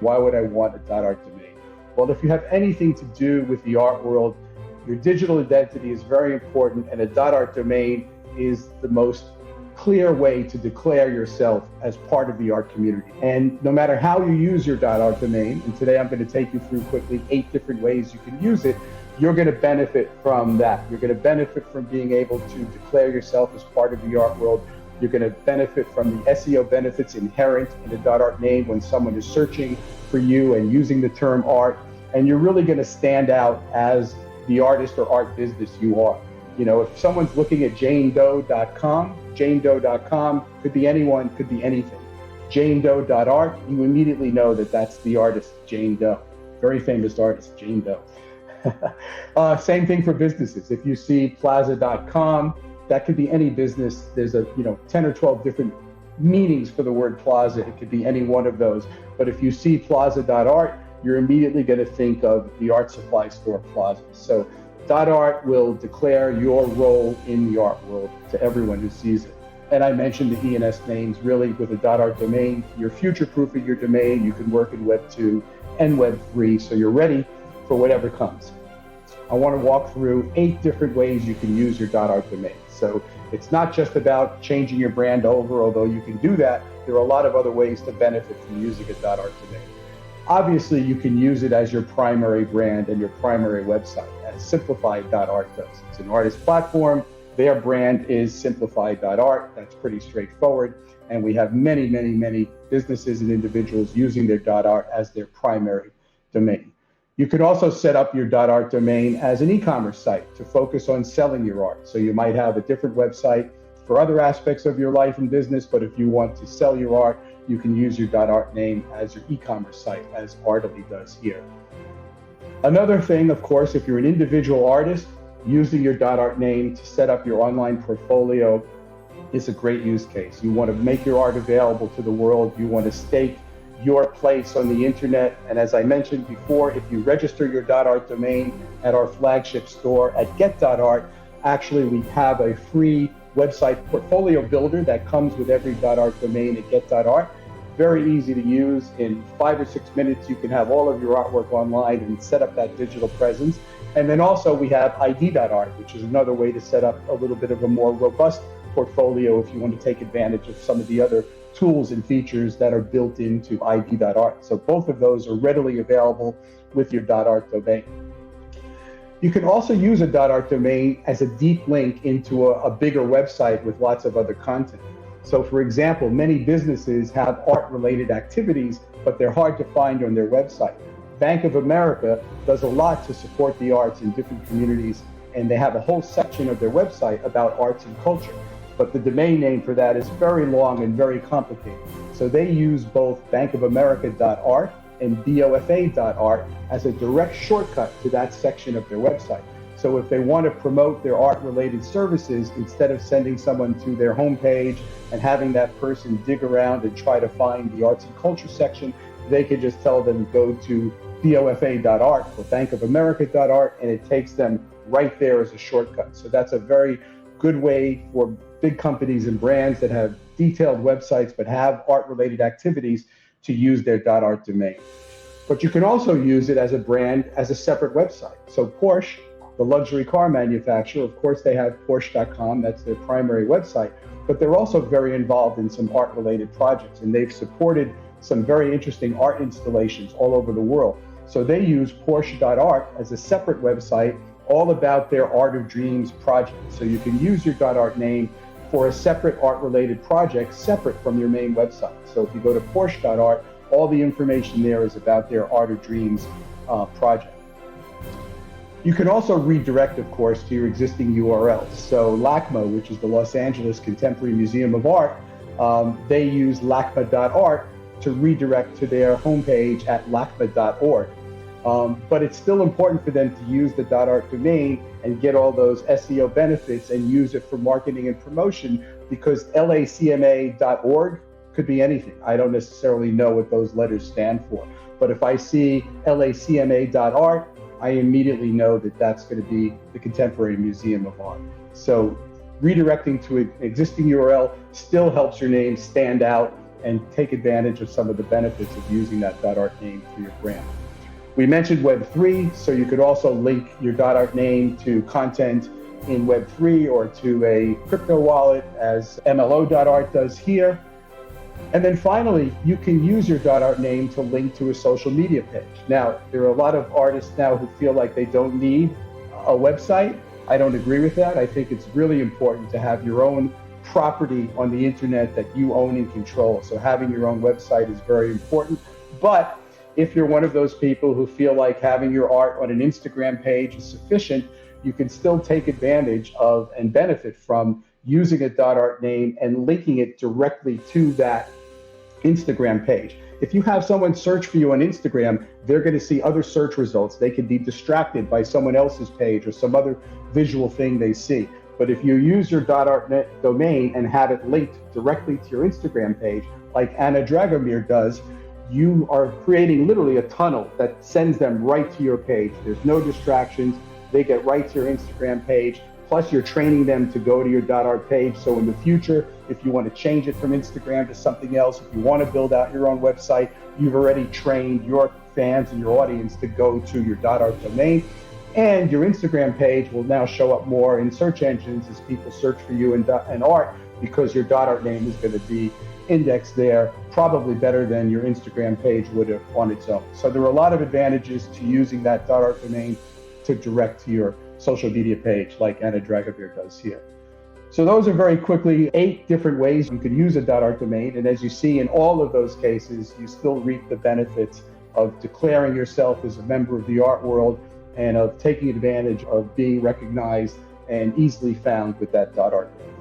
Why would I want a .art domain? Well, if you have anything to do with the art world, your digital identity is very important, and a .art domain is the most clear way to declare yourself as part of the art community. And no matter how you use your .art domain, and today I'm going to take you through quickly 8 different ways you can use it, you're going to benefit from that. You're going to benefit from being able to declare yourself as part of the art world. You're going to benefit from the SEO benefits inherent in a .art name when someone is searching for you and using the term art. And you're really going to stand out as the artist or art business you are. You know, if someone's looking at janedoe.com, janedoe.com could be anyone, could be anything. janedoe.art, you immediately know that that's the artist, Jane Doe. Very famous artist, Jane Doe. Same thing for businesses. If you see plaza.com, that could be any business. There's 10 or 12 different meanings for the word plaza. It could be any one of those. But if you see plaza.art, you're immediately going to think of the art supply store Plaza. So .art will declare your role in the art world to everyone who sees it. And I mentioned the ENS names. Really, with a .art domain, you're future-proofing your domain. You can work in Web 2 and Web 3, so you're ready for whatever comes. I want to walk through 8 different ways you can use your .art domain. So it's not just about changing your brand over, although you can do that. There are a lot of other ways to benefit from using a .art domain. Obviously, you can use it as your primary brand and your primary website, as Simplified.art does. It's an artist platform. Their brand is Simplified.art. That's pretty straightforward. And we have many, many, many businesses and individuals using their .art as their primary domain. You can also set up your .art domain as an e-commerce site to focus on selling your art. So you might have a different website for other aspects of your life and business, but if you want to sell your art, you can use your .art name as your e-commerce site, as Artily does here. Another thing, of course, if you're an individual artist, using your .art name to set up your online portfolio is a great use case. You want to make your art available to the world. You want to stake your place on the internet. And as I mentioned before, if you register your .art domain at our flagship store at get.art, actually we have a free website portfolio builder that comes with every .art domain at get.art. Very easy to use. In 5 or 6 minutes, you can have all of your artwork online and set up that digital presence. And then also we have ID.art, which is another way to set up a little bit of a more robust portfolio if you want to take advantage of some of the other tools and features that are built into ID.art. So both of those are readily available with your .art domain. You can also use a .art domain as a deep link into a bigger website with lots of other content. So for example, many businesses have art-related activities, but they're hard to find on their website. Bank of America does a lot to support the arts in different communities, and they have a whole section of their website about arts and culture. But the domain name for that is very long and very complicated. So they use both bankofamerica.art and BOFA.art as a direct shortcut to that section of their website. So if they want to promote their art-related services, instead of sending someone to their homepage and having that person dig around and try to find the arts and culture section, they could just tell them go to BOFA.art or bankofamerica.art, and it takes them right there as a shortcut. So that's a very good way for big companies and brands that have detailed websites but have art-related activities to use their .art domain. But you can also use it as a brand, as a separate website. So Porsche, the luxury car manufacturer, of course they have Porsche.com, that's their primary website, but they're also very involved in some art-related projects, and they've supported some very interesting art installations all over the world. So they use Porsche.art as a separate website all about their Art of Dreams project. So you can use your .art name for a separate art-related project separate from your main website. So if you go to Porsche.art, all the information there is about their Art of Dreams project. You can also redirect, of course, to your existing URLs. So LACMA, which is the Los Angeles Contemporary Museum of Art, they use LACMA.art to redirect to their homepage at LACMA.org. But it's still important for them to use the .art domain and get all those SEO benefits and use it for marketing and promotion, because LACMA.org could be anything. I don't necessarily know what those letters stand for. But if I see LACMA.art, I immediately know that that's going to be the Contemporary Museum of Art. So redirecting to an existing URL still helps your name stand out and take advantage of some of the benefits of using that .art name for your brand. We mentioned Web3, so you could also link your .art name to content in Web3 or to a crypto wallet, as MLO.art does here. And then finally, you can use your .art name to link to a social media page. Now, there are a lot of artists now who feel like they don't need a website. I don't agree with that. I think it's really important to have your own property on the internet that you own and control. So having your own website is very important. But if you're one of those people who feel like having your art on an Instagram page is sufficient, you can still take advantage of and benefit from using a .art name and linking it directly to that Instagram page. If you have someone search for you on Instagram, they're going to see other search results. They could be distracted by someone else's page or some other visual thing they see. But if you use your .art domain and have it linked directly to your Instagram page, like Anna Dragomir does, you are creating literally a tunnel that sends them right to your page. There's no distractions. They get right to your Instagram page. Plus, you're training them to go to your .art page. So in the future, if you want to change it from Instagram to something else, if you want to build out your own website, you've already trained your fans and your audience to go to your .art domain. And your Instagram page will now show up more in search engines as people search for you in art, because your .art name is going to be indexed there, probably better than your Instagram page would have on its own. So there are a lot of advantages to using that .art domain to direct to your social media page, like Anna Dragomir does here. So those are very quickly 8 different ways you could use a .art domain. And as you see, in all of those cases, you still reap the benefits of declaring yourself as a member of the art world and of taking advantage of being recognized and easily found with that .art name.